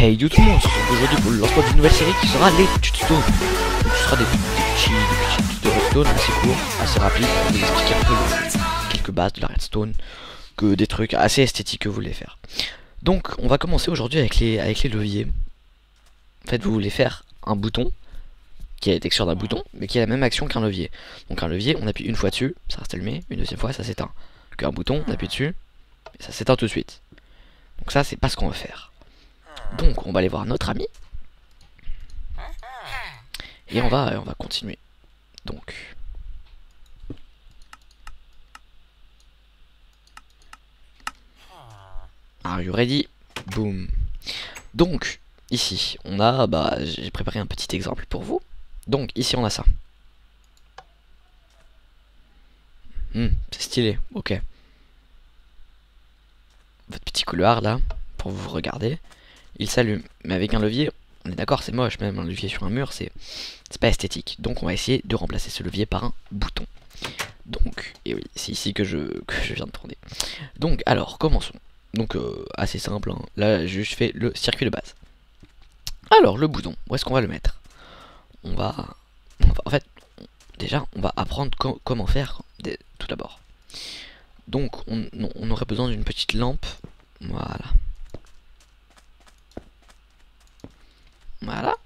Hey yo tout le monde, on se retrouve aujourd'hui pour le lancement d'une nouvelle série qui sera les tutos. Donc ce sera des petits tutos de redstone assez courts, assez rapides, pour vous expliquer un peu quelques bases de la redstone, que des trucs assez esthétiques que vous voulez faire. Donc on va commencer aujourd'hui avec les leviers. En fait vous voulez faire un bouton qui a la texture d'un bouton mais qui a la même action qu'un levier. Donc un levier, on appuie une fois dessus, ça reste allumé, une deuxième fois ça s'éteint. Qu'un bouton, on appuie dessus et ça s'éteint tout de suite. Donc ça c'est pas ce qu'on va faire. Donc on va aller voir notre ami et on va continuer. Donc are you ready? Boom. Donc ici on a j'ai préparé un petit exemple pour vous. Donc ici on a ça. C'est stylé, ok. Votre petit couloir là pour vous regarder. Il s'allume, mais avec un levier, on est d'accord, c'est moche, même un levier sur un mur, c'est pas esthétique. Donc on va essayer de remplacer ce levier par un bouton. Donc, et oui, c'est ici que je viens de tourner. Donc, alors, commençons. Donc, assez simple, hein. Là, je fais le circuit de base. Alors, le bouton, où est-ce qu'on va le mettre? En fait, déjà, on va apprendre comment faire tout d'abord. Donc, on aurait besoin d'une petite lampe. Voilà. Voilà.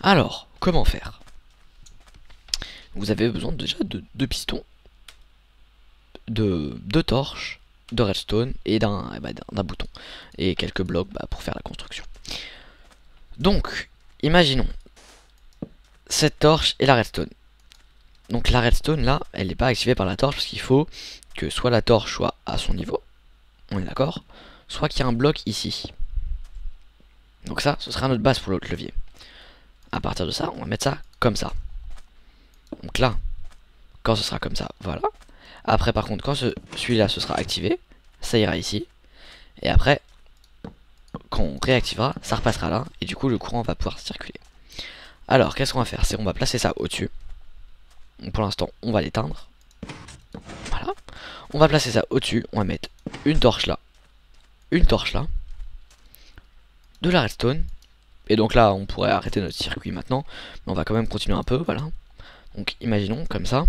Alors, comment faire? Vous avez besoin déjà de deux pistons, de deux torches, de redstone et d'un bouton. Et quelques blocs pour faire la construction. Donc, imaginons cette torche et la redstone. Donc la redstone là, elle n'est pas activée par la torche parce qu'il faut que soit la torche soit à son niveau, on est d'accord, soit qu'il y a un bloc ici. Donc ça, ce sera notre base pour l'autre levier. À partir de ça, on va mettre ça comme ça. Donc là, quand ce sera comme ça, voilà. Après par contre, quand celui-là se sera activé, ça ira ici. Et après, quand on réactivera, ça repassera là. Et du coup, le courant va pouvoir circuler. Alors, qu'est-ce qu'on va faire? C'est on va placer ça au-dessus. Pour l'instant, on va l'éteindre. Voilà. On va placer ça au-dessus. On va mettre une torche là. Une torche là. De la redstone. Et donc là, on pourrait arrêter notre circuit maintenant. Mais on va quand même continuer un peu, voilà. Donc imaginons comme ça.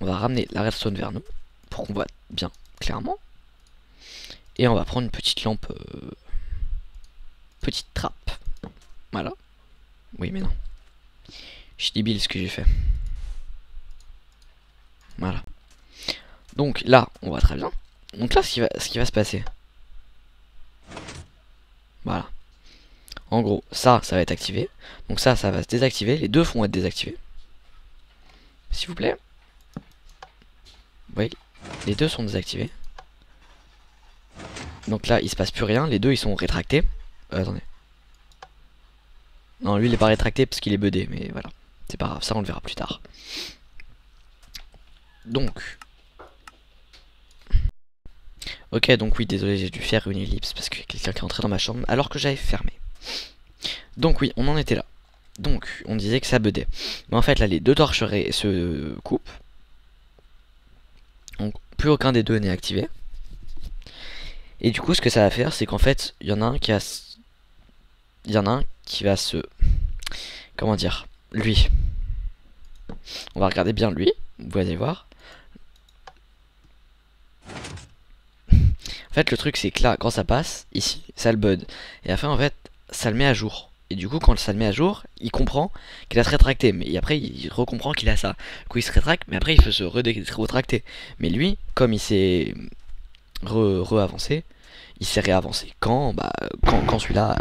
On va ramener la redstone vers nous. Pour qu'on voit bien clairement. Et on va prendre une petite lampe. Petite trappe. Voilà. Oui mais non. Je suis débile ce que j'ai fait. Voilà. Donc là, on voit très bien. Donc là, ce qui va se passer. Voilà. En gros, ça va être activé. Donc ça va se désactiver. Les deux vont être désactivés. S'il vous plaît. Oui, les deux sont désactivés. Donc là, il se passe plus rien. Les deux, ils sont rétractés. Attendez. Non, lui, il est pas rétracté parce qu'il est budé. Mais voilà. C'est pas grave, ça on le verra plus tard. Donc. Ok, donc oui, désolé, j'ai dû faire une ellipse parce qu'il y a quelqu'un qui est entré dans ma chambre alors que j'avais fermé. Donc oui, on en était là. Donc, on disait que ça budait. Mais en fait, là, les deux torches se coupent. Donc, plus aucun des deux n'est activé. Et du coup, ce que ça va faire, c'est qu'en fait, il y en a un qui a... Il y en a un qui va se... Comment dire? Lui. On va regarder bien lui. Vous allez voir. En fait, le truc, c'est que là, quand ça passe, ici, ça le bud. Et après, en fait, ça le met à jour. Et du coup, quand ça le met à jour, il comprend qu'il a se rétracté. Mais après, il recomprend qu'il a ça. Du coup, il se rétracte, mais après, il peut se retracter. Mais lui, comme il s'est re-avancé, il s'est réavancé. Quand celui-là,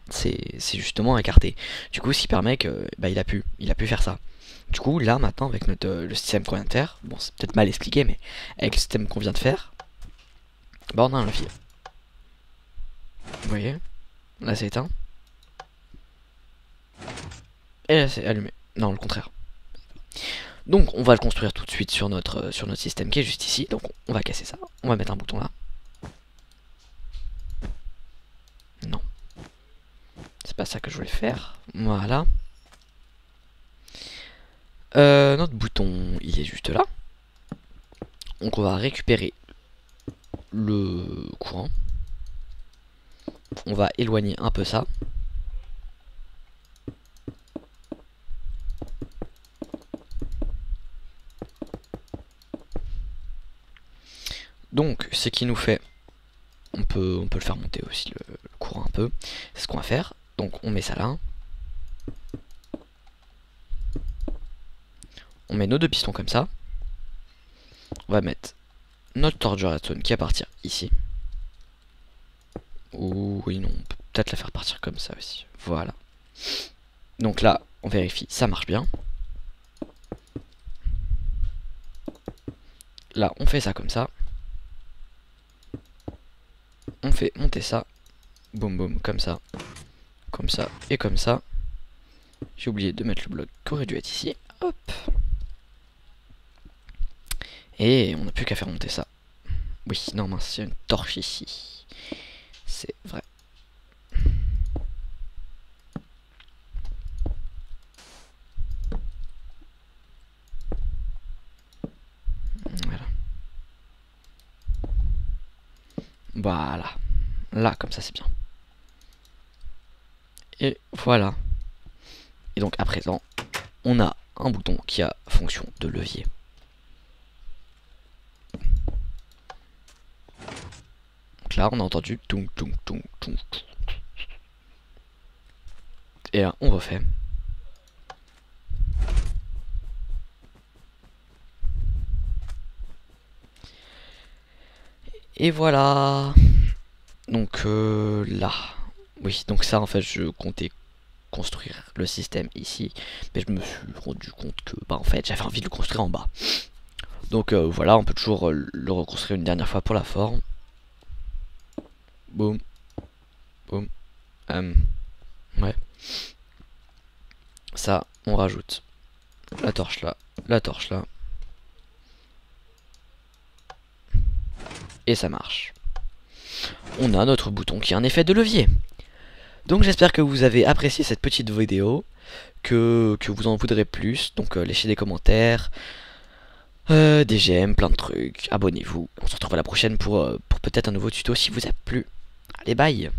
c'est justement écarté. Du coup, ce qui permet que il a pu faire ça. Du coup, là, maintenant, avec le système qu'on vient de faire, bon, c'est peut-être mal expliqué, mais avec le système qu'on vient de faire, on a un levier. Vous voyez? Là, c'est éteint. Et là, c'est allumé. Non, le contraire. Donc, on va le construire tout de suite sur notre système qui est juste ici. Donc, on va casser ça. On va mettre un bouton là. Non. C'est pas ça que je voulais faire. Voilà. Notre bouton, il est juste là. Donc, on va récupérer le courant. on va éloigner un peu ça. Donc, ce qui nous fait, on peut le faire monter aussi le courant un peu. C'est ce qu'on va faire. Donc, on met ça là. On met nos deux pistons comme ça. On va mettre notre torche de redstone qui va partir ici. Ou oui, non, on peut peut-être la faire partir comme ça aussi. Voilà. Donc là, on vérifie, ça marche bien. Là, on fait ça comme ça. On fait monter ça. Boum boum, comme ça. Comme ça et comme ça. J'ai oublié de mettre le bloc qui aurait dû être ici. Hop. Et on n'a plus qu'à faire monter ça. Oui, non mince, il y a une torche ici. C'est vrai. Voilà. Voilà. Là, comme ça, c'est bien. Et voilà. Et donc, à présent, on a un bouton qui a fonction de levier. Donc là, on a entendu toum toum toum toum. Et là, on refait. Et voilà. Donc là. Oui, donc ça en fait je comptais construire le système ici. Mais je me suis rendu compte que bah en fait j'avais envie de le construire en bas. Donc voilà, on peut toujours le reconstruire une dernière fois pour la forme. Boum. Boum. Ouais. Ça, on rajoute la torche là, la torche là. Et ça marche. On a notre bouton qui a un effet de levier. Donc j'espère que vous avez apprécié cette petite vidéo, que vous en voudrez plus. Donc laissez des commentaires, des j'aime, plein de trucs. Abonnez-vous. On se retrouve à la prochaine pour peut-être un nouveau tuto si vous a plu. Allez, bye.